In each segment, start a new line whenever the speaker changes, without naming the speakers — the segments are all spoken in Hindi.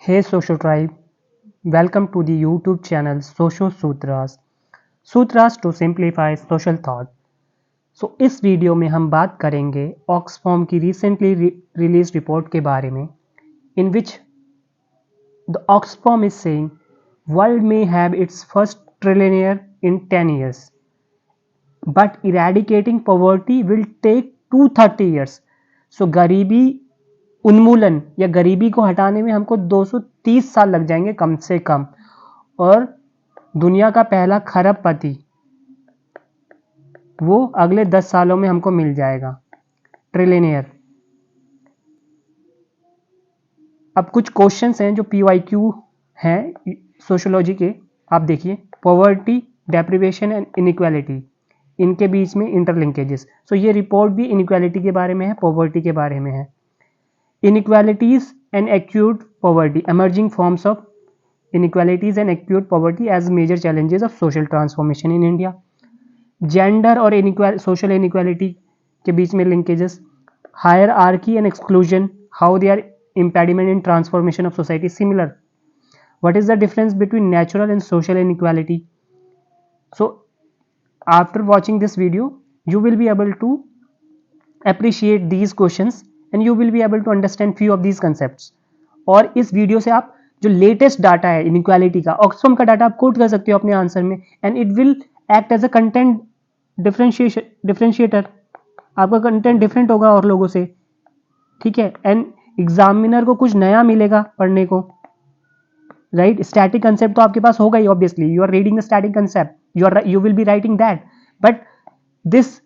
Hey Social Tribe, welcome to the YouTube channel Social Sutras. Sutras to simplify social thought. इस वीडियो में हम बात करेंगे ऑक्सफॉर्म की रिसेंटली रिलीज रिपोर्ट के बारे में, in which the Oxfam is saying world may have its first trillionaire in 10 years, but eradicating poverty will take 230 years. गरीबी उन्मूलन या गरीबी को हटाने में हमको 230 साल लग जाएंगे कम से कम, और दुनिया का पहला खरबपति वो अगले 10 सालों में हमको मिल जाएगा, ट्रिलियनियर। अब कुछ क्वेश्चंस हैं जो PYQ हैं सोशियोलॉजी के, आप देखिए। पॉवर्टी, डेप्रिवेशन एंड इनइक्वालिटी, इनके बीच में इंटरलिंकेजेस। ये रिपोर्ट भी इनइक्वालिटी के बारे में है, पॉवर्टी के बारे में है। Inequalities and acute poverty, emerging forms of inequalities and acute poverty as major challenges of social transformation in India. Gender और social inequality के बीच में linkages. Hierarchy and exclusion, how they are impediment in transformation of society. Similar. What is the difference between natural and social inequality? So after watching this video, you will be able to appreciate these questions and you will be able to understand few of these concepts. और इस वीडियो से आप जो लेटेस्ट डाटा है इनइक्वालिटी का, ऑक्सफॉर्म का डाटा आप कोट कर सकते हो अपने आंसर में, and it will act as a content differentiator. आपका कंटेंट डिफरेंट होगा और लोगों से, ठीक है। एंड एग्जामिनर को कुछ नया मिलेगा पढ़ने को, राइट। स्टैटिक कंसेप्ट तो आपके पास होगा ही, obviously you are reading the static concept, you will be writing that, but this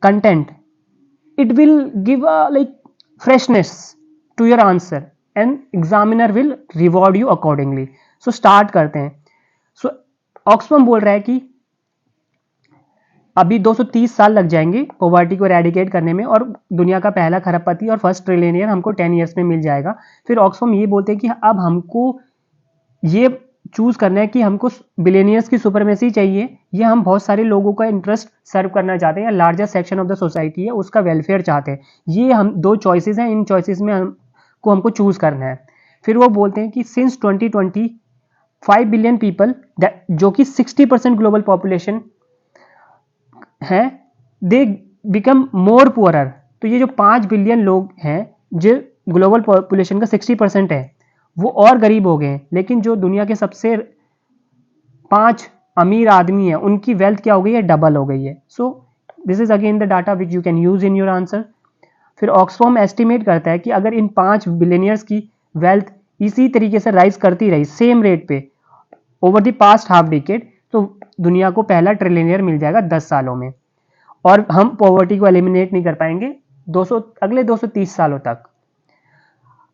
content it will give a like freshness to your answer and examiner will reward you accordingly. So start करते हैं। So ऑक्सफॉर्म बोल रहा है कि अभी 230 साल लग जाएंगे पॉवर्टी को एरेडिकेट करने में, और दुनिया का पहला खरबपति और फर्स्ट ट्रिलियनियर हमको 10 ईयर्स में मिल जाएगा। फिर ऑक्सफॉर्म ये बोलते हैं कि अब हमको ये चूज करना है कि हमको बिलियनियर्स की सुपरमेसी चाहिए, या हम बहुत सारे लोगों का इंटरेस्ट सर्व करना चाहते हैं, या larger section of the society है उसका वेलफेयर चाहते हैं। ये हम दो चॉइसेस हैं, इन चॉइसेस में हमको चूज करना है। फिर वो बोलते हैं कि सिंस 2020 5 बिलियन पीपल, जो कि 60% ग्लोबल पॉपुलेशन है, दे बिकम मोर पुअरर। तो ये जो 5 बिलियन लोग हैं, जो ग्लोबल पॉपुलेशन का 60% है, वो और गरीब हो गए। लेकिन जो दुनिया के सबसे 5 अमीर आदमी हैं, उनकी वेल्थ क्या हो गई है, डबल हो गई है। So this is again the data which you can use in your answer. फिर ऑक्सफॉर्म एस्टिमेट करता है कि अगर इन 5 बिलियनियर्स की वेल्थ इसी तरीके से राइज करती रही सेम रेट पे over the past half decade, तो दुनिया को पहला ट्रिलियनियर मिल जाएगा 10 सालों में, और हम पॉवर्टी को एलिमिनेट नहीं कर पाएंगे अगले 230 सालों तक।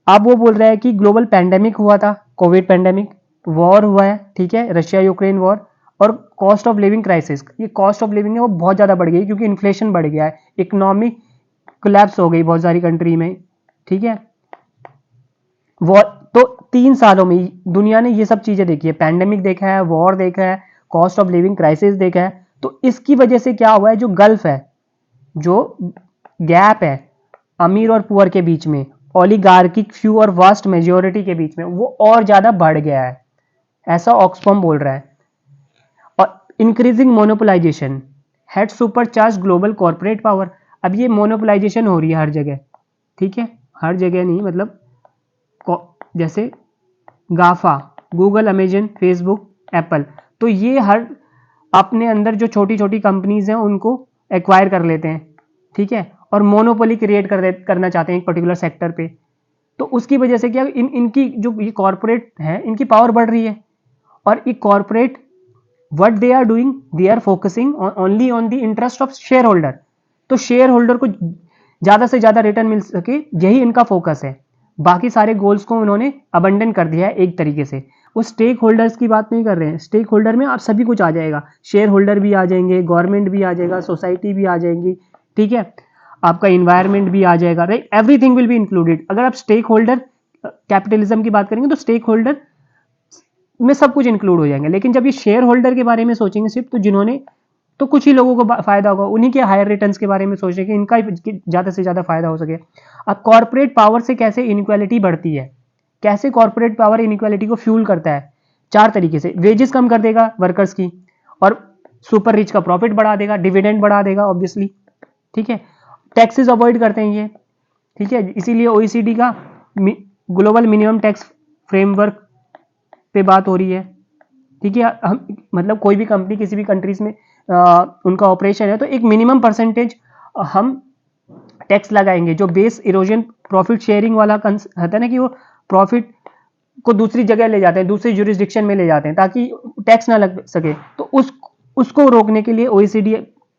अब वो बोल रहा है कि ग्लोबल पैंडेमिक हुआ था, कोविड पैंडेमिक, वॉर हुआ है, ठीक है, रशिया यूक्रेन वॉर, और कॉस्ट ऑफ लिविंग क्राइसिस। ये कॉस्ट ऑफ लिविंग है वो बहुत ज़्यादा बढ़ गई क्योंकि इन्फ्लेशन बढ़ गया है, इकोनॉमिक कोलैप्स हो गई बहुत सारी कंट्री में, ठीक है। वॉर तो 3 सालों में दुनिया ने ये सब चीज़ें देखी है, पैंडेमिक देखा है, वॉर देखा है, कॉस्ट ऑफ लिविंग क्राइसिस देखा है। तो इसकी वजह से क्या हुआ है, जो गल्फ है, जो गैप है अमीर और पुअर के बीच में, ओलिगार्किक फ्यू और वास्ट मेजोरिटी के बीच में, वो और ज्यादा बढ़ गया है, ऐसा ऑक्सफॉर्म बोल रहा है। और increasing monopolisation had supercharge global corporate power. अब ये मोनोपोलाइजेशन हो रही है हर जगह, ठीक है, हर जगह नहीं, मतलब जैसे गाफा, गूगल, अमेजन, फेसबुक, एप्पल, तो ये हर अपने अंदर जो छोटी छोटी कंपनीज हैं उनको एक्वायर कर लेते हैं, ठीक है, और मोनोपोली क्रिएट करना चाहते हैं एक पर्टिकुलर सेक्टर पे। तो उसकी वजह से क्या इनकी जो ये कॉर्पोरेट है, इनकी पावर बढ़ रही है, और ये corporate what they are doing, they are focusing only on the interest of share holder. तो शेयर होल्डर को ज्यादा से ज्यादा रिटर्न मिल सके, यही इनका फोकस है। बाकी सारे गोल्स को उन्होंने अबंडन कर दिया है एक तरीके से। वो स्टेक होल्डर्स की बात नहीं कर रहे हैं, स्टेक होल्डर में आप सभी कुछ आ जाएगा, शेयर होल्डर भी आ जाएंगे, गवर्नमेंट भी आ जाएगा, सोसाइटी भी आ जाएंगी, ठीक है, आपका इन्वायरमेंट भी आ जाएगा, right, everything will be included. अगर आप स्टेक होल्डर कैपिटलिज्म की बात करेंगे तो स्टेक होल्डर में सब कुछ इंक्लूड हो जाएंगे। लेकिन जब ये शेयर होल्डर के बारे में सोचेंगे सिर्फ, तो जिन्होंने, तो कुछ ही लोगों को फायदा होगा, उन्हीं के हायर रिटर्न्स के बारे में सोचेंगे, इनका ज्यादा से ज्यादा फायदा हो सके। अब कॉर्पोरेट पावर से कैसे इनइक्वालिटी बढ़ती है, कैसे कॉर्पोरेट पावर इनइक्वालिटी को फ्यूल करता है? 4 तरीके से। वेजेस कम कर देगा वर्कर्स की, और सुपर रिच का प्रॉफिट बढ़ा देगा, डिविडेंड बढ़ा देगा ऑब्वियसली, ठीक है। टैक्सेस अवॉइड करते हैं ये, ठीक है। इसीलिए ओईसीडी का ग्लोबल मिनिमम टैक्स फ्रेमवर्क पे बात हो रही है, ठीक है। हम मतलब कोई भी कंपनी किसी भी कंट्रीज में उनका ऑपरेशन है तो एक मिनिमम परसेंटेज हम टैक्स लगाएंगे, जो बेस इरोजन प्रॉफिट शेयरिंग वाला होता है ना, कि वो प्रॉफिट को दूसरी जगह ले जाते हैं, दूसरी जुरिस्डिक्शन में ले जाते हैं ताकि टैक्स ना लग सके। तो उसको रोकने के लिए ओईसीडी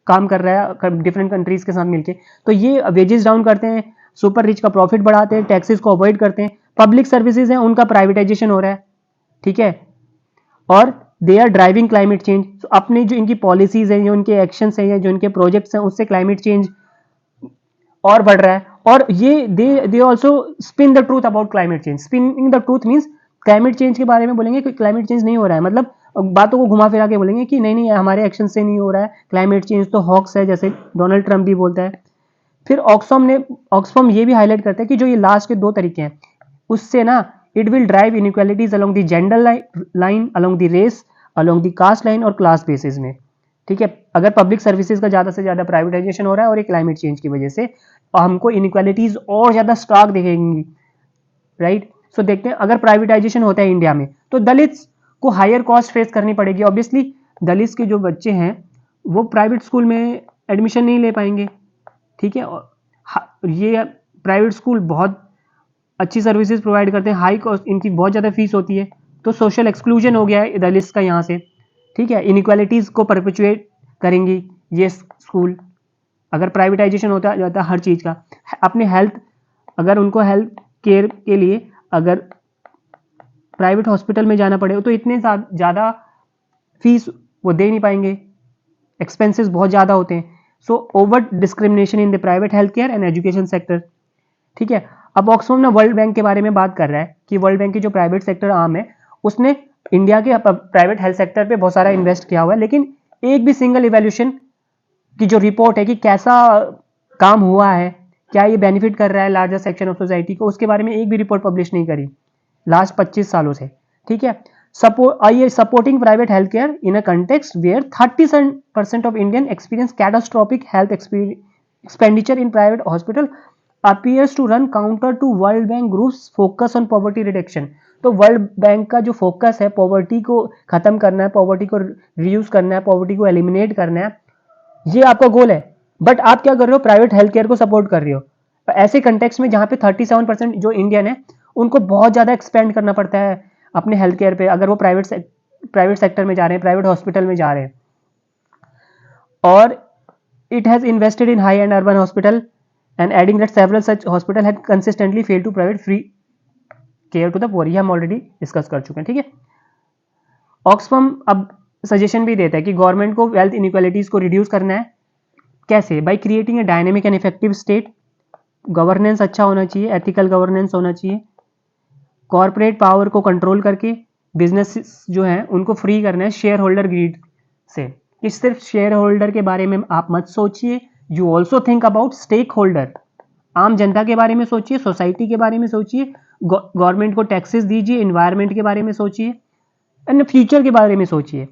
काम कर रहा है डिफरेंट कंट्रीज के साथ मिलके। तो ये वेजेस डाउन करते हैं, सुपर रिच का प्रॉफिट बढ़ाते हैं, टैक्सेस को अवॉइड करते हैं, पब्लिक सर्विसेज हैं उनका प्राइवेटाइजेशन हो रहा है, ठीक है। और they are driving climate change. अपनी जो इनकी पॉलिसीज हैं, जो इनके एक्शंस हैं, जो इनके प्रोजेक्ट्स हैं, उससे क्लाइमेट चेंज और बढ़ रहा है। और ये they also spin the truth about climate change. Spinning the truth means climate change के बारे में बोलेंगे कि क्लाइमेट चेंज नहीं हो रहा है, मतलब बातों को घुमा फिरा के बोलेंगे कि नहीं नहीं हमारे एक्शन से नहीं हो रहा है, क्लाइमेट चेंज तो हॉक्स है, जैसे डोनाल्ड ट्रंप भी बोलता है। फिर ऑक्सफैम ये भी हाईलाइट करता है कि जो ये लास्ट के 2 तरीके हैं उससे ना it will drive inequalities along the gender line, along the race, along the caste line और क्लास बेसिस में, ठीक है। अगर पब्लिक सर्विसेज का ज्यादा से ज्यादा प्राइवेटाइजेशन हो रहा है और एक क्लाइमेट चेंज की वजह से हमको इनइक्वालिटीज और ज्यादा स्टार्क दिखेंगी, राइट। सो देखते हैं अगर प्राइवेटाइजेशन होता है इंडिया में तो दलित्स को हायर कॉस्ट फेस करनी पड़ेगी ऑब्वियसली। दलित्स के जो बच्चे हैं वो प्राइवेट स्कूल में एडमिशन नहीं ले पाएंगे, ठीक है। ये प्राइवेट स्कूल बहुत अच्छी सर्विसेज प्रोवाइड करते हैं, हाई कॉस्ट इनकी बहुत ज़्यादा फीस होती है, तो सोशल एक्सक्लूजन हो गया है दलित्स का यहाँ से, ठीक है। इनइक्वालिटीज़ को परपेचुएट करेंगी ये स्कूल अगर प्राइवेटाइजेशन होता जाता हर चीज़ का। अपने हेल्थ, अगर उनको हेल्थ केयर के लिए अगर प्राइवेट हॉस्पिटल में जाना पड़े तो इतने ज़्यादा फीस वो दे नहीं पाएंगे, एक्सपेंसेस बहुत ज़्यादा होते हैं। So over discrimination in the private health care and education sector, ठीक है। अब ऑक्सफैम ना वर्ल्ड बैंक के बारे में बात कर रहा है कि वर्ल्ड बैंक की जो प्राइवेट सेक्टर आर्म है उसने इंडिया के प्राइवेट हेल्थ सेक्टर पे बहुत सारा इन्वेस्ट किया हुआ है, लेकिन एक भी सिंगल इवैल्यूएशन की जो रिपोर्ट है कि कैसा काम हुआ है, क्या ये बेनिफिट कर रहा है लार्जर सेक्शन ऑफ सोसाइटी को, उसके बारे में एक भी रिपोर्ट पब्लिश नहीं करी लास्ट 25 सालों से, ठीक है। Supporting private health care in a context where 37% of Indian experience catastrophic health expenditure in private hospital appears to run counter to World Bank Group's focus on poverty reduction। तो वर्ल्ड बैंक का जो फोकस है पॉवर्टी को खत्म करना है, पॉवर्टी को रिड्यूस करना है, पॉवर्टी को एलिमिनेट करना है, ये आपका गोल है। बट आप क्या कर रहे हो, प्राइवेट हेल्थ केयर को सपोर्ट कर रहे हो। ऐसे कंटेक्स में जहां पे 37% जो इंडियन है उनको बहुत ज्यादा एक्सपेंड करना पड़ता है अपने हेल्थ केयर पे, अगर वो प्राइवेट सेक्टर में जा रहे हैं, प्राइवेट हॉस्पिटल में जा रहे हैं। और it has invested in high-end urban hospital and adding that several such hospital had consistently failed to provide free care to the poor। ये हम ऑलरेडी डिस्कस कर चुके हैं, ठीक है। ऑक्सफैम अब सजेशन भी देता है कि गवर्नमेंट को वेल्थ इनइक्वालिटीज को रिड्यूस करना है। कैसे? By creating a dynamic and effective state, governance अच्छा होना चाहिए, एथिकल गवर्नेंस होना चाहिए, कॉर्पोरेट पावर को कंट्रोल करके बिजनेस जो है उनको फ्री करना है शेयर होल्डर ग्रीड से। कि सिर्फ शेयर होल्डर के बारे में आप मत सोचिए, you also think about stake holder, आम जनता के बारे में सोचिए, सोसाइटी के बारे में सोचिए, गवर्नमेंट को टैक्सेस दीजिए, इन्वायरमेंट के बारे में सोचिए एंड फ्यूचर के बारे में सोचिए।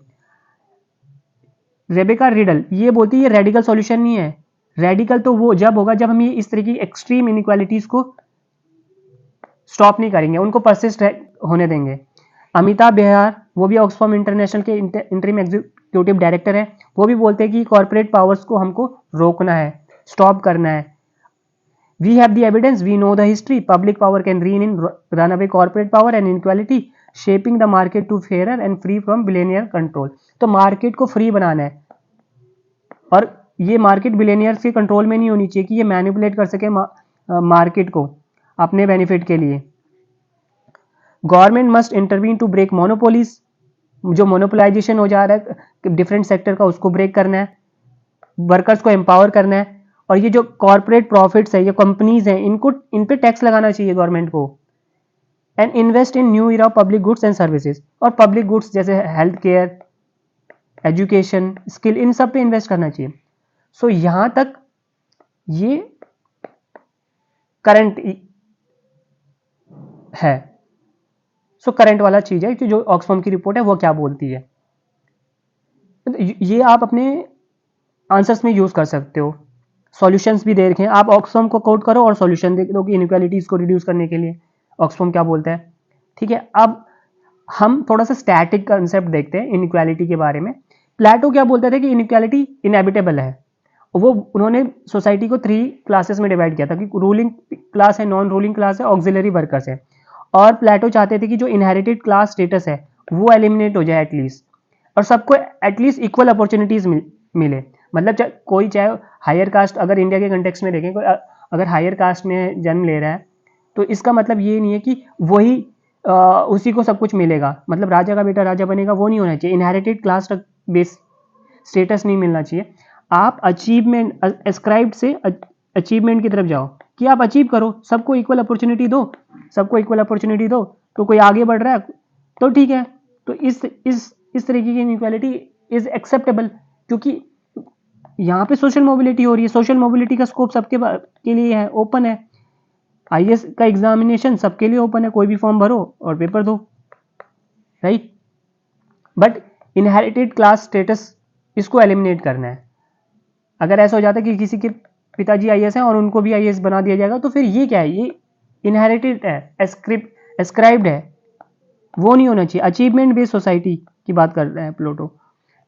रेबेका रिडल ये बोलती है ये रेडिकल सॉल्यूशन नहीं है, रेडिकल तो वो जब होगा जब हम ये इस तरह की एक्सट्रीम इनइक्वालिटीज को स्टॉप नहीं करेंगे, उनको परसिस्ट होने देंगे। अमिताभ बिहार वो भी ऑक्सफैम इंटरनेशनल के इंटरिम एग्जीक्यूटिव डायरेक्टर है, वो भी बोलते हैं कि कॉर्पोरेट पावर्स को हमको रोकना है, स्टॉप करना है। We have the evidence, we know the history, public power can run away corporate power and inequality, shaping the market to fair and free from billionaire control. तो मार्केट को फ्री बनाना है और ये मार्केट बिलियनियर्स के कंट्रोल में नहीं होनी चाहिए कि ये मैनिपुलेट कर सके मार्केट को अपने बेनिफिट के लिए। Government must intervene to break monopolies, जो मोनोपोलाइजेशन हो जा रहा है डिफरेंट सेक्टर का उसको ब्रेक करना है, वर्कर्स को एम्पावर करना है। और ये जो कॉर्पोरेट प्रॉफिट्स है, ये कंपनीज हैं, इनको इन पे टैक्स लगाना चाहिए गवर्नमेंट को। And invest in new era public goods and services, और पब्लिक गुड्स जैसे हेल्थ केयर, एजुकेशन, स्किल, इन सब पे इन्वेस्ट करना चाहिए। सो यहां तक ये करंट है। सो करंट वाला चीज़ है कि जो ऑक्सफैम की रिपोर्ट है वो क्या बोलती है। ये आप अपने आंसर्स में यूज़ कर सकते हो। सॉल्यूशंस भी दे रखे हैं, आप ऑक्सफैम को कोट करो और सॉल्यूशन देख दो कि इनइक्वालिटीज़ को रिड्यूस करने के लिए ऑक्सफैम क्या बोलता है। ठीक है, अब हम थोड़ा सा स्टैटिक कंसेप्ट देखते हैं इनइक्वालिटी के बारे में। प्लेटो क्या बोलते थे कि इनइक्वालिटी इनएविटेबल है। वो उन्होंने सोसाइटी को 3 क्लासेस में डिवाइड किया था कि रूलिंग क्लास है, नॉन रूलिंग क्लास है, ऑक्सिलरी वर्कर्स है। और प्लेटो चाहते थे कि जो इनहेरिटेड क्लास स्टेटस है वो एलिमिनेट हो जाए एटलीस्ट, और सबको एटलीस्ट इक्वल अपॉर्चुनिटीज मिले। मतलब कोई चाहे हायर कास्ट, अगर इंडिया के कंटेक्स्ट में देखें, कोई अगर हायर कास्ट में जन्म ले रहा है तो इसका मतलब ये नहीं है कि वही उसी को सब कुछ मिलेगा, मतलब राजा का बेटा राजा बनेगा, वो नहीं होना चाहिए। इनहेरिटेड क्लास बेस स्टेटस नहीं मिलना चाहिए। आप अचीवमेंट, एस्क्राइब्ड से अचीवमेंट की तरफ जाओ कि आप अचीव करो, सबको इक्वल अपॉर्चुनिटी दो, सबको इक्वल अपॉर्चुनिटी दो। तो कोई आगे बढ़ रहा है तो ठीक है, तो इस तरीके की इनइक्वालिटी इज एक्सेप्टेबल, क्योंकि यहाँ पे सोशल मोबिलिटी हो रही है। सोशल मोबिलिटी का स्कोप सबके के लिए है, ओपन है। आईएएस का एग्जामिनेशन सबके लिए ओपन है, कोई भी फॉर्म भरो और पेपर दो, right. But inherited class status, इसको एलिमिनेट करना है। अगर ऐसा हो जाता है कि किसी के पिताजी आईएएस हैं और उनको भी आईएएस बना दिया जाएगा, तो फिर ये क्या है, ये इनहेरिटेड है, एस्क्राइब्ड है, वो नहीं होना चाहिए। अचीवमेंट बेस्ड सोसाइटी की बात कर रहे हैं प्लेटो।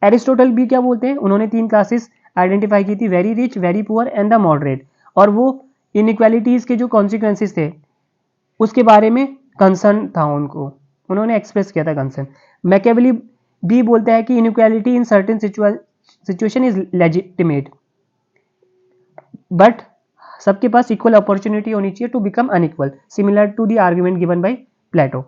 एरिस्टोटल भी क्या बोलते हैं, उन्होंने 3 क्लासेस आइडेंटिफाई की थी, very rich, very poor and the moderate. और वो इनइक्वालिटीज के जो कॉन्सिक्वेंसेस थे उसके बारे में कंसर्न था उनको, उन्होंने एक्सप्रेस किया था कंसर्न। मैकेवली भी बोलता है कि inequality in certain situation is legitimate, but सबके पास इक्वल अपॉर्चुनिटी होनी चाहिए to become unequal, similar to the argument given by Plato.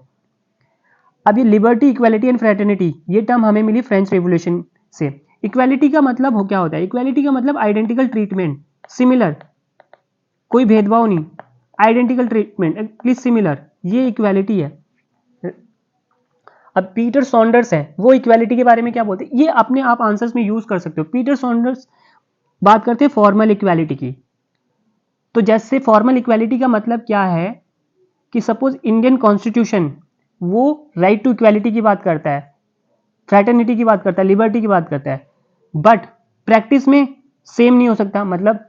अब ये लिबर्टी, इक्वालिटी एंड फ्रेटर्निटी, ये टर्म हमें मिली फ्रेंच रेवोल्यूशन से। इक्वालिटी का मतलब हो क्या होता है, इक्वालिटी का मतलब आइडेंटिकल ट्रीटमेंट, सिमिलर, कोई भेदभाव नहीं, आइडेंटिकल ट्रीटमेंट, एटलीस्ट सिमिलर, ये इक्वालिटी है। अब पीटर सॉन्डर्स है, वो इक्वालिटी के बारे में क्या बोलते हैं, ये अपने आप आंसर्स में यूज कर सकते हो। पीटर सॉन्डर्स बात करते हैं फॉर्मल इक्वालिटी की। तो जैसे फॉर्मल इक्वालिटी का मतलब क्या है कि सपोज इंडियन कॉन्स्टिट्यूशन वो राइट टू इक्वालिटी की बात करता है, फ्रैटर्निटी की बात करता है, लिबर्टी की बात करता है, बट प्रैक्टिस में सेम नहीं हो सकता। मतलब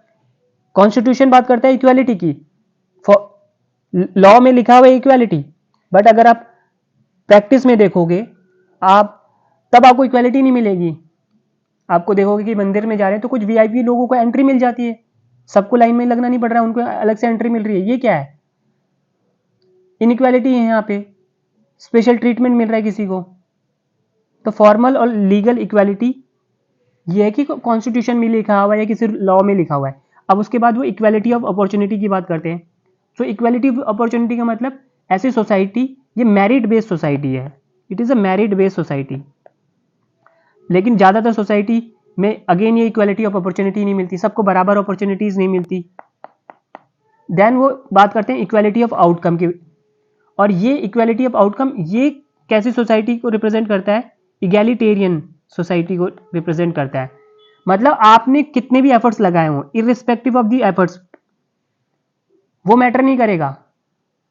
कॉन्स्टिट्यूशन बात करता है इक्वालिटी की, लॉ में लिखा हुआ है इक्वालिटी, बट अगर आप प्रैक्टिस में देखोगे आप, तब आपको इक्वालिटी नहीं मिलेगी। आपको देखोगे कि मंदिर में जा रहे हैं तो कुछ वीआईपी लोगों को एंट्री मिल जाती है, सबको लाइन में लगना नहीं पड़ रहा है, उनको अलग से एंट्री मिल रही है। ये क्या है, इनइक्वालिटी है, यहाँ पे स्पेशल ट्रीटमेंट मिल रहा है किसी को। तो फॉर्मल और लीगल इक्वालिटी ये है कि कॉन्स्टिट्यूशन में लिखा हुआ है या किसी लॉ में लिखा हुआ है। अब उसके बाद वो इक्वालिटी ऑफ अपॉर्चुनिटी की बात करते हैं। तो इक्वालिटी ऑफ अपॉर्चुनिटी का मतलब ऐसी सोसाइटी, ये मेरिट बेस्ड सोसाइटी है, it is a merit based society. लेकिन ज़्यादातर सोसाइटी में अगेन ये इक्वालिटी ऑफ अपॉर्चुनिटी नहीं मिलती, सबको बराबर अपॉर्चुनिटीज़ नहीं मिलती। देन वो बात करते हैं इक्वालिटी ऑफ आउटकम की, और ये इक्वालिटी ऑफ आउटकम ये कैसी सोसाइटी को रिप्रेजेंट करता है, इगैलिटेरियन सोसाइटी को रिप्रेजेंट करता है। मतलब आपने कितने भी एफर्ट्स लगाए हों, इररिस्पेक्टिव ऑफ द एफर्ट्स, वो मैटर नहीं करेगा।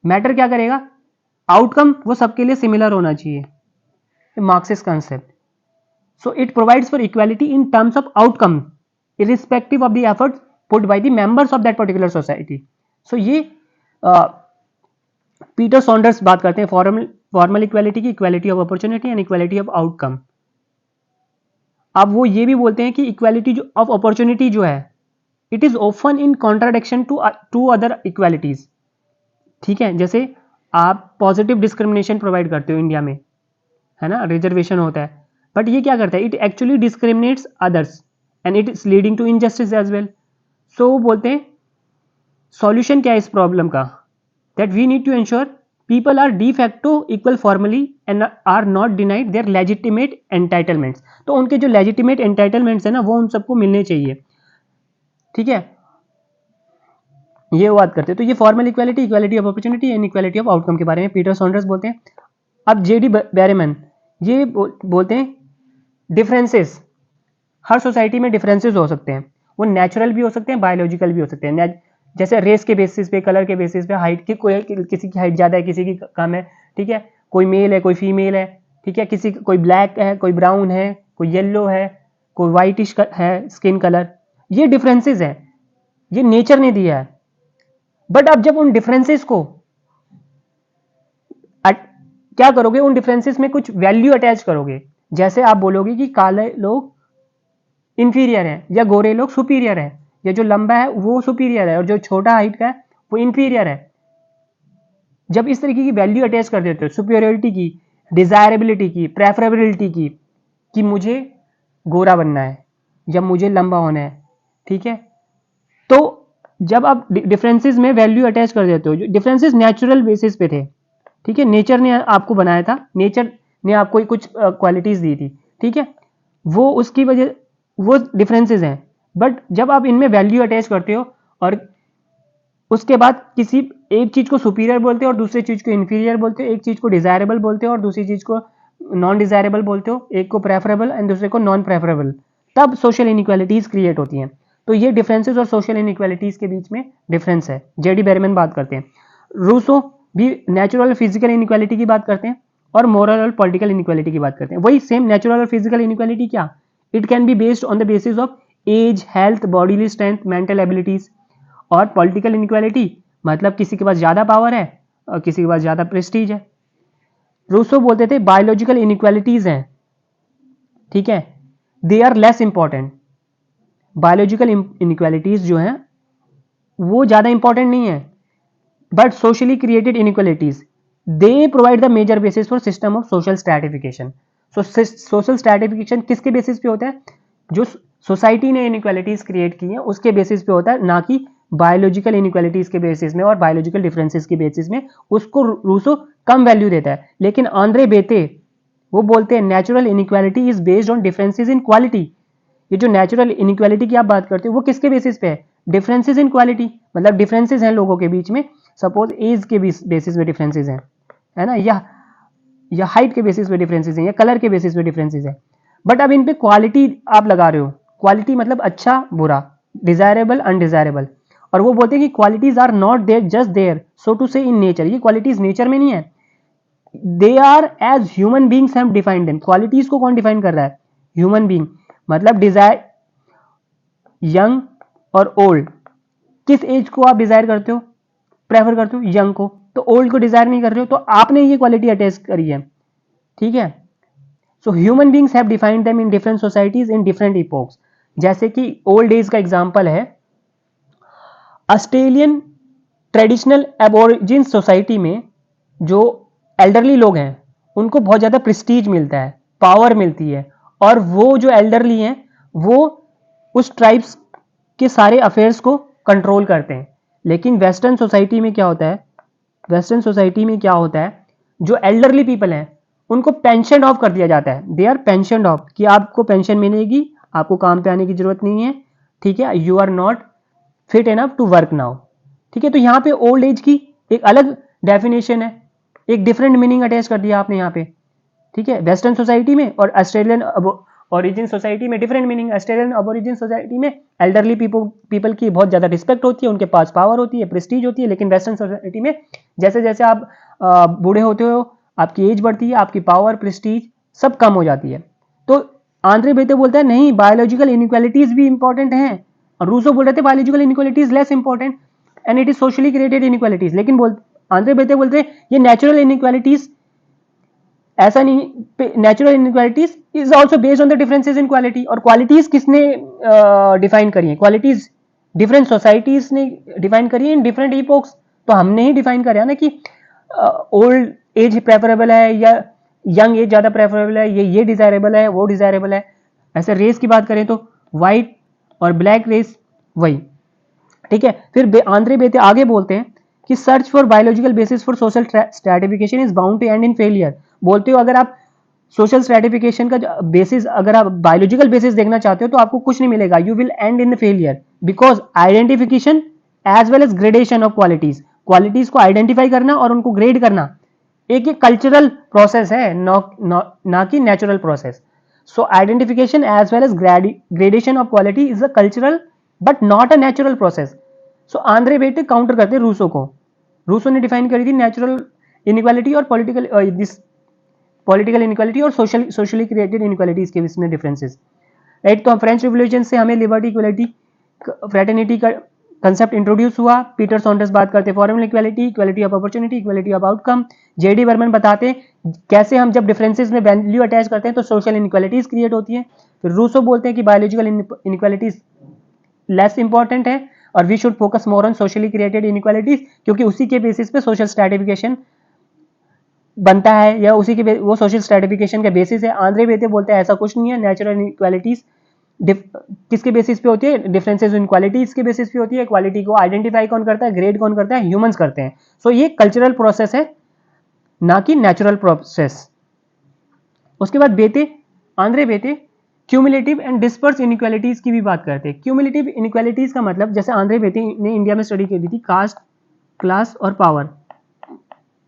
मैटर क्या करेगा, आउटकम वो सबके लिए सिमिलर होना चाहिए, Marxist concept. So it provides for equality in terms of outcome irrespective of the efforts put by the members of that particular society. So ये पीटर सॉन्डर्स बात करते हैं फॉर्मल इक्वालिटी की, equality of opportunity and equality of outcome. अब वो ये भी बोलते हैं कि इक्वालिटी ऑफ अपॉर्चुनिटी जो है, it is often in contradiction to other equalities. ठीक है, जैसे आप पॉजिटिव डिस्क्रिमिनेशन प्रोवाइड करते हो इंडिया में, है ना, रिजर्वेशन होता है, बट ये क्या करता है, it actually discriminates others and it is leading to injustice as well. So वो बोलते हैं सॉल्यूशन क्या है इस प्रॉब्लम का, that we need to ensure people are de facto equal formally and are not denied their legitimate entitlements। तो उनके जो legitimate entitlements है ना, वो उन सबको मिलने चाहिए। ठीक है, ये बात करते हैं। तो ये formal equality, equality of opportunity and equality of outcome के बारे में पीटर सॉन्डर्स बोलते हैं। अब जेडी बैरेमन ये बोलते हैं डिफरेंसेस, हर सोसाइटी में डिफरेंसेस हो सकते हैं, वो नेचुरल भी हो सकते हैं, बायोलॉजिकल भी हो सकते हैं। जैसे रेस के बेसिस पे, कलर के बेसिस पे, हाइट की, कोई किसी की हाइट ज़्यादा है, किसी की कम है, ठीक है, कोई मेल है कोई फीमेल है, ठीक है, किसी कोई ब्लैक है कोई ब्राउन है कोई येलो है कोई वाइटिश है स्किन कलर, ये डिफरेंसेस है, ये नेचर ने दिया है। बट अब जब उन डिफरेंसेस को क्या करोगे, उन डिफरेंसेस में कुछ वैल्यू अटैच करोगे, जैसे आप बोलोगे कि काले लोग इंफीरियर है या गोरे लोग सुपीरियर है, या जो लंबा है वो सुपीरियर है और जो छोटा हाइट का है वो इंफीरियर है। जब इस तरीके की वैल्यू अटैच कर देते हो, सुपीरियरिटी की, डिजायरेबिलिटी की, प्रेफरेबिलिटी की, कि मुझे गोरा बनना है या मुझे लंबा होना है, ठीक है, तो जब आप डिफरेंसेस में वैल्यू अटैच कर देते हो, जो डिफरेंसेस नेचुरल बेसिस पे थे, ठीक है, नेचर ने आपको बनाया था, नेचर ने आपको कुछ क्वालिटीज दी थी, ठीक है, वो उसकी वजह वो डिफरेंसेस हैं। बट जब आप इनमें वैल्यू अटैच करते हो और उसके बाद किसी एक चीज को सुपीरियर बोलते हो और दूसरी चीज को इंफीरियर बोलते हो, एक चीज को डिजायरेबल बोलते हो और दूसरी चीज को नॉन डिजायरेबल बोलते हो, एक को प्रेफरेबल एंड दूसरे को नॉन प्रेफरेबल, तब सोशल इनइक्वालिटीज क्रिएट होती हैं। तो ये डिफरेंसेस और सोशल इनइक्वालिटीज के बीच में डिफरेंस है। जेडी बेरमैन बात करते हैं, रूसो भी नेचुरल और फिजिकल इनइक्वालिटी की बात करते हैं और मोरल और पॉलिटिकल इनइक्वालिटी की बात करते हैं। वही सेम नेचुरल और फिजिकल इनइक्वालिटी क्या, it can be based on the basis of age, health, bodily strength, mental abilities. और पॉलिटिकल इनइक्वालिटी मतलब किसी के पास ज्यादा पावर है और किसी के पास ज्यादा प्रेस्टीज है। रूसो बोलते थे बायोलॉजिकल इनइक्वालिटीज हैं, ठीक है, they are less important. Biological inequalities जो हैं वो ज्यादा इंपॉर्टेंट नहीं है, but socially created inequalities they provide the major basis for system of social stratification. Social stratification किसके बेसिस पे होता है, जो सोसाइटी ने इनइक्वालिटीज क्रिएट की हैं उसके बेसिस पे होता है, ना कि बायोलॉजिकल इनइक्वालिटीज के बेसिस में और बायोलॉजिकल डिफरेंसेस के बेसिस में। उसको रूसो कम वैल्यू देता है, लेकिन आंद्रे बेते वो बोलते हैं natural inequality is based on differences in quality. ये जो नेचुरल इनइक्वालिटी की आप बात करते हो वो किसके बेसिस पे है, डिफरेंसेस इन क्वालिटी, मतलब डिफरेंसेस हैं लोगों के बीच में, सपोज एज के बेसिस पे डिफरेंसेस हैं, है ना, या हाइट के बेसिस पे डिफरेंसेस हैं या कलर के बेसिस पे डिफरेंसेस हैं। बट अब इन पे क्वालिटी आप लगा रहे हो, क्वालिटी मतलब अच्छा बुरा, डिजायरेबल अनडिजायरेबल, और वो बोलते हैं कि qualities are not there just there so to say in nature. ये क्वालिटीज नेचर में नहीं है, they are as human beings have defined them. Qualities को कौन डिफाइन कर रहा है, ह्यूमन बींग, मतलब डिजायर, यंग और ओल्ड, किस एज को आप डिजायर करते हो, प्रेफर करते हो यंग को, तो ओल्ड को डिजायर नहीं कर रहे हो, तो आपने ये क्वालिटी अटैच करी है, ठीक है। So human beings have defined them in different societies in different epochs. जैसे कि ओल्ड एज का एग्जांपल है ऑस्ट्रेलियन ट्रेडिशनल एबोरिजिन सोसाइटी में जो एल्डरली लोग हैं उनको बहुत ज़्यादा प्रेस्टीज मिलता है, पावर मिलती है, और वो जो एल्डरली हैं वो उस ट्राइब्स के सारे अफेयर्स को कंट्रोल करते हैं। लेकिन वेस्टर्न सोसाइटी में क्या होता है, वेस्टर्न सोसाइटी में क्या होता है, जो एल्डरली पीपल हैं उनको पेंशन ऑफ कर दिया जाता है, दे आर पेंशन ऑफ, कि आपको पेंशन मिलेगी, आपको काम पे आने की जरूरत नहीं है, ठीक है, you are not fit enough to work now, ठीक है। तो यहाँ पे ओल्ड एज की एक अलग डेफिनेशन है, एक डिफरेंट मीनिंग अटैच कर दिया आपने यहाँ पे, ठीक है, वेस्टर्न सोसाइटी में। और ऑस्ट्रेलियन ओरिजिन सोसाइटी में different meaning. Australian origin society में एल्डरली पीपल की बहुत ज़्यादा रिस्पेक्ट होती है, उनके पास पावर होती है, प्रेस्टीज होती है। लेकिन वेस्टर्न सोसाइटी में जैसे जैसे आप बूढ़े होते हो, आपकी एज बढ़ती है, आपकी पावर प्रेस्टीज सब कम हो जाती है। तो आंद्रे बेते बोलता है नहीं, बायोलॉजिकल इनइक्वालिटीज भी इंपॉर्टेंट हैं, और रूसो बोल रहे थे biological inequalities less important and it is socially created inequalities. लेकिन आंद्रे बेते बोलते हैं ये नेचुरल इनइक्वालिटीज, ऐसा नहीं, natural inequalities is also based on the differences in quality. और क्वालिटीज किसने डिफाइन करी है, क्वालिटीज डिफरेंट सोसाइटीज ने डिफाइन करी है इन डिफरेंट इपोक्स। तो हमने ही डिफाइन करा ना कि ओल्ड एज प्रेफरेबल है या यंग एज ज्यादा प्रेफरेबल है, ये डिजायरेबल है, वो डिजायरेबल है। ऐसे रेस की बात करें तो व्हाइट और ब्लैक रेस वही, ठीक है। फिर आंद्रे बेते आगे बोलते हैं कि search for biological basis for social stratification is bound to end in failure. बोलते हो अगर आप सोशल स्ट्रैटिफिकेशन का बेसिस, अगर आप बायोलॉजिकल बेसिस देखना चाहते हो तो आपको कुछ नहीं मिलेगा, you will end in failure, because identification as well as gradation of qualities, qualities को आइडेंटिफाई करना और उनको ग्रेड करना एक कल्चरल प्रोसेस है, ना कि natural process. So identification as well as gradation of quality is a cultural but not a natural process. So Andre Beteille counter करते रूसो को, रूसो ने डिफाइन करी थी नेचुरल इनइक्वालिटी और पॉलिटिकल दिस पॉलिटिकल इनइक्वालिटी और सोशली क्रिएटेड इनइक्वालिटीज के बीच में डिफरेंसेस, राइट। तो फ्रेंच रिवोल्यूशन से हमें लिबर्टी, इक्वलिटी, फ्रेटर्निटी का कंसेप्ट इंट्रोड्यूस हुआ। पीटर सॉन्डर्स बात करते हैं formal equality, equality of opportunity, equality of outcome. JD Varman बताते हैं कैसे हम जब डिफरेंसेस में वैल्यू अटैच करते हैं तो सोशल इनइक्वालिटीज क्रिएट होती है। फिर रूसो बोलते हैं कि बायोलॉजिकल इनइक्वालिटीज लेस इंपॉर्टेंट है और we should focus more on socially created inequalities, क्योंकि उसी के बेसिस पे सोशल स्ट्रैटिफिकेशन बनता है या उसी के वो सोशल स्ट्रैटिफिकेशन का बेसिस है। आंद्रे बेते बोलते हैं ऐसा कुछ नहीं है, नेचुरल इनइक्वालिटीज किसके बेसिस पे होती है, डिफरेंसेस इन क्वालिटीज के बेसिस पे होती है। क्वालिटी को आइडेंटिफाई कौन करता है, ग्रेड कौन करता है, ह्यूमंस करते हैं। सो ये कल्चरल प्रोसेस है ना कि नेचुरल प्रोसेस। उसके बाद Beteille, Andre Beteille cumulative and disperse inequalities की भी बात करते हैं। क्यूमुलेटिव इनइक्वालिटीज का मतलब, जैसे आंद्रे बेते ने इंडिया में स्टडी की थी कास्ट, क्लास और पावर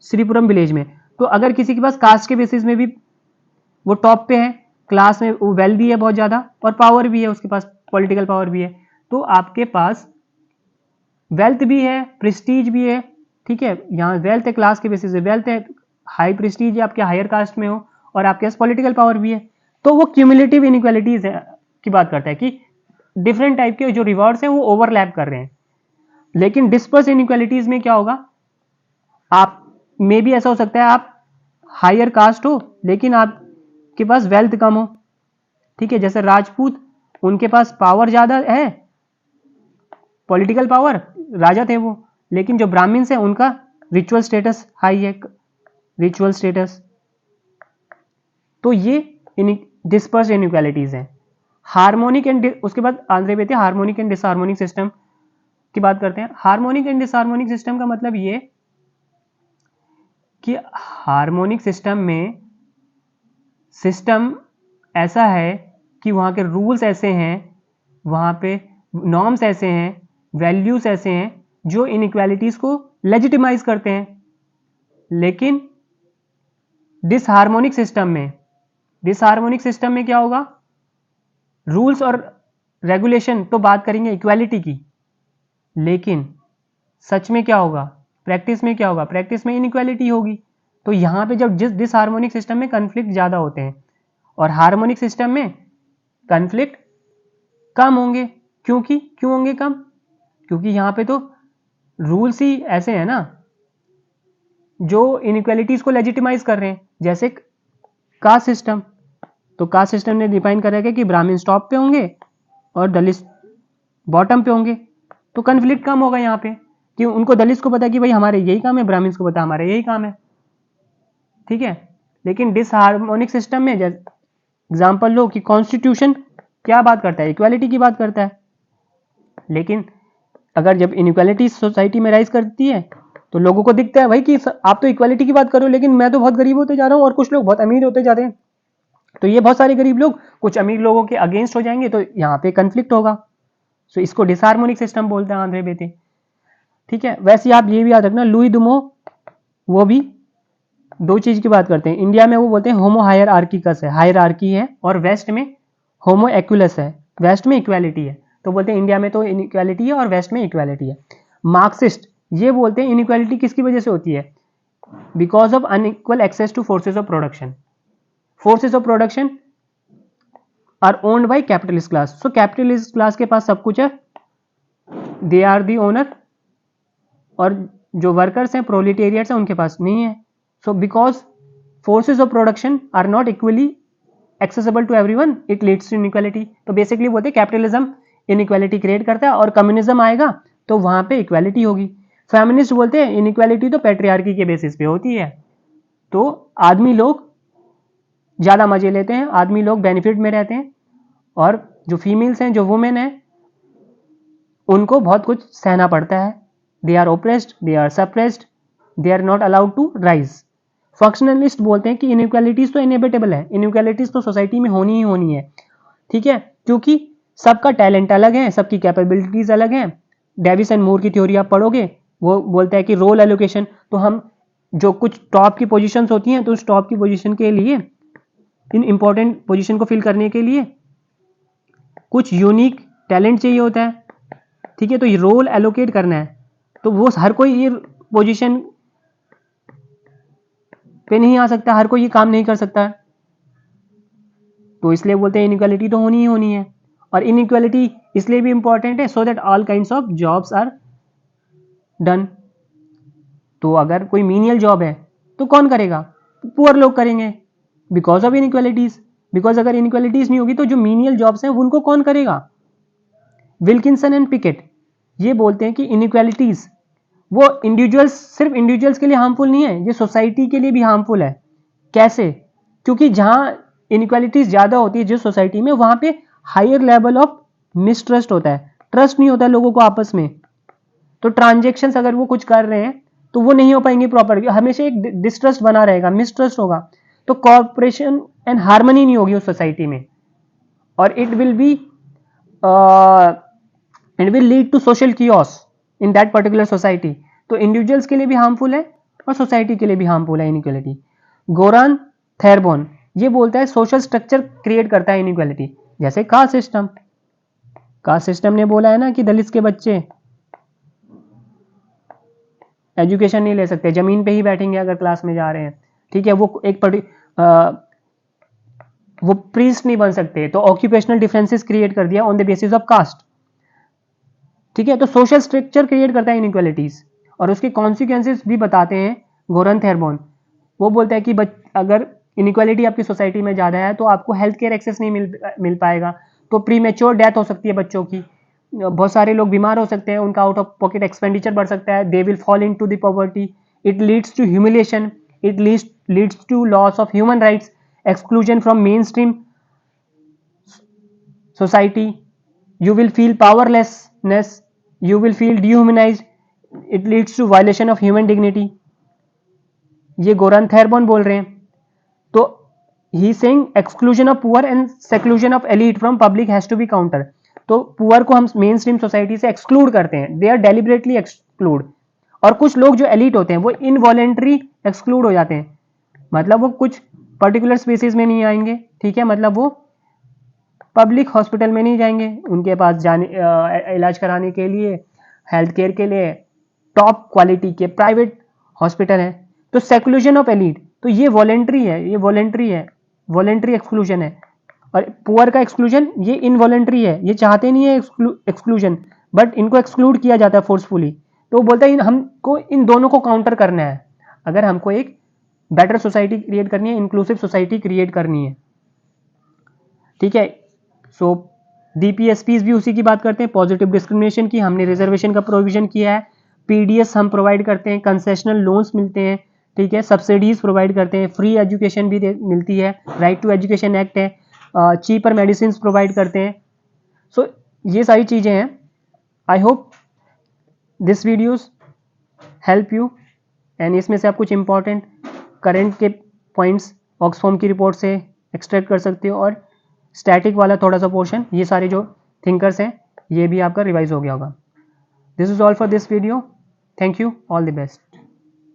श्रीपुरम विलेज में। तो अगर किसी के पास कास्ट के बेसिस में भी वो टॉप पे है, क्लास में वो वेल्दी है बहुत ज़्यादा और पावर भी है, उसके पास पॉलिटिकल पावर भी है, तो आपके पास वेल्थ भी है, प्रेस्टीज भी है, ठीक है। यहाँ वेल्थ है, क्लास के बेसिस पे वेल्थ है, हाई प्रेस्टीज है, आपके हायर कास्ट में हो और आपके पास पॉलिटिकल पावर भी है। तो वो क्यूमुलेटिव इनइक्वालिटीज की बात करता है कि डिफरेंट टाइप के जो रिवॉर्ड्स हैं वो ओवरलैप कर रहे हैं। लेकिन डिस्पर्स इनइक्वालिटीज में क्या होगा, आप में भी ऐसा हो सकता है आप हायर कास्ट हो लेकिन आपके पास वेल्थ कम हो, ठीक है। जैसे राजपूत, उनके पास पावर ज्यादा है, पॉलिटिकल पावर, राजा थे वो, लेकिन जो ब्राह्मण्स हैं उनका रिचुअल स्टेटस हाई है, रिचुअल स्टेटस। तो ये डिस्पर्स इनइक्वालिटीज हैं। हार्मोनिक एंड, उसके बाद Andre Beteille harmonic and disharmonic system की बात करते हैं। हार्मोनिक एंड डिसहार्मोनिक सिस्टम का मतलब ये कि हार्मोनिक सिस्टम में सिस्टम ऐसा है कि वहाँ के रूल्स ऐसे हैं, वहाँ पे नॉर्म्स ऐसे हैं, वैल्यूज ऐसे हैं जो इनइक्वालिटीज को लेजिटिमाइज करते हैं। लेकिन डिसहार्मोनिक सिस्टम में क्या होगा, रूल्स और रेगुलेशन तो बात करेंगे इक्वालिटी की, लेकिन सच में क्या होगा, प्रैक्टिस में क्या होगा, प्रैक्टिस में इनइक्वालिटी होगी। तो यहाँ पे जब जिस डिसहार्मोनिक सिस्टम में कन्फ्लिक्ट ज़्यादा होते हैं और हार्मोनिक सिस्टम में कन्फ्लिक्ट कम होंगे। क्यों होंगे कम, क्योंकि यहाँ पे तो रूल्स ही ऐसे हैं ना जो इनइक्वालिटीज को लेजिटिमाइज कर रहे हैं। जैसे कास्ट सिस्टम, तो कास्ट सिस्टम ने डिफाइन करा है कि ब्राह्मण टॉप पे होंगे और दलित बॉटम पे होंगे, तो कन्फ्लिक्ट कम होगा यहाँ पे, कि उनको दलित को पता कि भाई हमारे यही काम है, ब्राह्मण को पता हमारे यही काम है, ठीक है। लेकिन डिसहार्मोनिक सिस्टम में एग्जाम्पल लो कि कॉन्स्टिट्यूशन क्या बात करता है, इक्वालिटी की बात करता है। लेकिन अगर जब इनइक्वालिटी सोसाइटी में राइज करती है तो लोगों को दिखता है भाई कि आप तो इक्वालिटी की बात करो लेकिन मैं तो बहुत गरीब होते जा रहा हूँ और कुछ लोग बहुत अमीर होते जा रहे हैं, तो ये बहुत सारे गरीब लोग कुछ अमीर लोगों के अगेंस्ट हो जाएंगे, तो यहाँ पे कन्फ्लिक्ट होगा। सो इसको डिसहार्मोनिक सिस्टम बोलते हैं आंद्रे बेते, ठीक है। वैसे आप ये भी याद रखना, लुई दुमो वो भी दो चीज की बात करते हैं। इंडिया में वो बोलते हैं होमो हायरार्किकस है, हायरार्की है, और वेस्ट में होमो एक्युलस है, वेस्ट में इक्वालिटी है। तो बोलते हैं इंडिया में तो इनइक्वालिटी है और वेस्ट में इक्वालिटी है। मार्क्सिस्ट ये बोलते हैं इनइक्वालिटी किसकी वजह से होती है, because of unequal access to forces of production. Forces of production are owned by capitalist class. So capitalist class के पास सब कुछ है, दे आर दी ओनर, और जो वर्कर्स हैं, प्रोलिटेरियट्स हैं, उनके पास नहीं है। So because forces of production are not equally accessible to everyone, it leads to inequality. तो बेसिकली बोलते हैं कैपिटलिज्म इनइक्वालिटी क्रिएट करता है और कम्युनिज्म आएगा तो वहां पे इक्वालिटी होगी। फेमिनिस्ट बोलते हैं इनइक्वालिटी तो पैट्रियार्की के बेसिस पे होती है, तो आदमी लोग ज्यादा मजे लेते हैं, आदमी लोग बेनिफिट में रहते हैं, और जो फीमेल्स हैं, जो वुमेन हैं, उनको बहुत कुछ सहना पड़ता है। They are oppressed, they are suppressed, they are not allowed to rise. Functionalist बोलते हैं कि इनइक्वालिटीज तो इनएविटेबल है, इनइक्वालिटीज तो सोसाइटी में होनी ही होनी है, ठीक है, क्योंकि सबका टैलेंट अलग है, सबकी कैपेबिलिटीज अलग हैं। डेविस एंड मूर की थ्योरी आप पढ़ोगे, वो बोलता है कि रोल एलोकेशन, तो हम जो कुछ टॉप की पोजीशंस होती हैं तो उस टॉप की पोजीशन के लिए, इन इंपॉर्टेंट पोजीशन को फिल करने के लिए कुछ यूनिक टैलेंट चाहिए होता है, ठीक है। तो ये रोल एलोकेट करना है, तो वो हर कोई ये पोजीशन पे नहीं आ सकता, हर कोई ये काम नहीं कर सकता, तो इसलिए बोलते हैं इनइक्वालिटी तो होनी ही होनी है। और इनइक्वालिटी इसलिए भी इंपॉर्टेंट है so that all kinds of jobs are done. तो अगर कोई मीनियल जॉब है तो कौन करेगा? पुअर लोग करेंगे बिकॉज ऑफ इनइक्वालिटीज। बिकॉज अगर इनइक्वालिटीज नहीं होगी तो जो मीनियल जॉब्स हैं उनको कौन करेगा? विल्किंसन एंड पिकेट ये बोलते हैं कि इनइक्वालिटीज वो इंडिविजुअल्स, सिर्फ इंडिविजुअल्स के लिए हार्मफुल नहीं है, ये सोसाइटी के लिए भी हार्मफुल है। कैसे? क्योंकि जहां इनइक्वालिटीज ज्यादा होती है जिस सोसाइटी में, वहां पे हायर लेवल ऑफ मिसट्रस्ट होता है, ट्रस्ट नहीं होता है लोगों को आपस में। तो ट्रांजेक्शन्स अगर वो कुछ कर रहे हैं तो वो नहीं हो पाएंगे प्रॉपर, हमेशा एक डिस्ट्रस्ट बना रहेगा, मिसट्रस्ट होगा, तो कॉर्पोरेशन एंड हार्मनी नहीं होगी उस सोसाइटी में, और it will lead to social chaos in that particular society. तो इंडिविजुअल्स के लिए भी हार्मफुल है और सोसाइटी के लिए भी हार्मफुल है इनइक्वालिटी। गोरान थेरबोन ये बोलता है सोशल स्ट्रक्चर क्रिएट करता है इनइक्वालिटी, जैसे कास्ट सिस्टम। कास्ट सिस्टम ने बोला है ना कि दलित के बच्चे एजुकेशन नहीं ले सकते, जमीन पे ही बैठेंगे अगर क्लास में जा रहे हैं, ठीक है, वो प्रीस्ट नहीं बन सकते, तो ऑक्यूपेशनल डिफरेंसेस क्रिएट कर दिया on the basis of caste, ठीक है। तो सोशल स्ट्रक्चर क्रिएट करता है इनइक्वालिटीज, और उसके कॉन्सिक्वेंसेस भी बताते हैं गोरन थेरबोन। वो बोलता है कि अगर इनइक्वालिटी आपकी सोसाइटी में ज़्यादा है तो आपको हेल्थ केयर एक्सेस नहीं मिल पाएगा, तो प्री मैच्योर डेथ हो सकती है बच्चों की, बहुत सारे लोग बीमार हो सकते हैं, उनका आउट ऑफ पॉकेट एक्सपेंडिचर बढ़ सकता है, they will fall into the poverty, it leads to humiliation, it leads to loss of human rights, exclusion from mainstream society, you will feel powerlessness, you will feel dehumanized, it leads to violation of human dignity। ये गोरन थेरबोन बोल रहे हैं। तो he saying exclusion of poor and seclusion of elite from public has to be counter. तो पुअर को हम मेन स्ट्रीम सोसाइटी से एक्सक्लूड करते हैं, दे आर डेलिबरेटली एक्सक्लूड, और कुछ लोग जो एलीट होते हैं वो इनवॉलेंट्री एक्सक्लूड हो जाते हैं, मतलब वो कुछ पर्टिकुलर स्पेसिस में नहीं आएंगे, ठीक है, मतलब वो पब्लिक हॉस्पिटल में नहीं जाएंगे, उनके पास जाने इलाज कराने के लिए, हेल्थ केयर के लिए टॉप क्वालिटी के प्राइवेट हॉस्पिटल है। तो सेक्लूजन ऑफ एलीट, तो ये वॉलेंट्री है, ये वॉलेंट्री है, वॉलेंट्री एक्सक्लूजन है। और पुअर का एक्सक्लूजन ये इनवॉलेंट्री है, ये चाहते नहीं है एक्सक्लूजन, बट इनको एक्सक्लूड किया जाता है फोर्सफुली। तो बोलता है हमको इन दोनों को काउंटर करना है अगर हमको एक बेटर सोसाइटी क्रिएट करनी है, इंक्लूसिव सोसाइटी क्रिएट करनी है, ठीक है। सो डीपीएसपीज भी उसी की बात करते हैं, पॉजिटिव डिस्क्रिमिनेशन की, हमने रिजर्वेशन का प्रोविजन किया है, पीडीएस हम प्रोवाइड करते हैं, कंसेशनल लोन्स मिलते हैं, ठीक है, सब्सिडीज प्रोवाइड करते हैं, फ्री एजुकेशन भी मिलती है, राइट टू एजुकेशन एक्ट है, चीपर मेडिसिन प्रोवाइड करते हैं। सो ये सारी चीज़ें हैं। I hope this videos help you, and इसमें से आप कुछ इंपॉर्टेंट करंट के पॉइंट्स ऑक्सफॉर्म की रिपोर्ट से एक्सट्रैक्ट कर सकते हो, और स्टैटिक वाला थोड़ा सा पोर्शन, ये सारे जो थिंकर्स हैं ये भी आपका रिवाइज हो गया होगा। This is all for this video, thank you, all the best.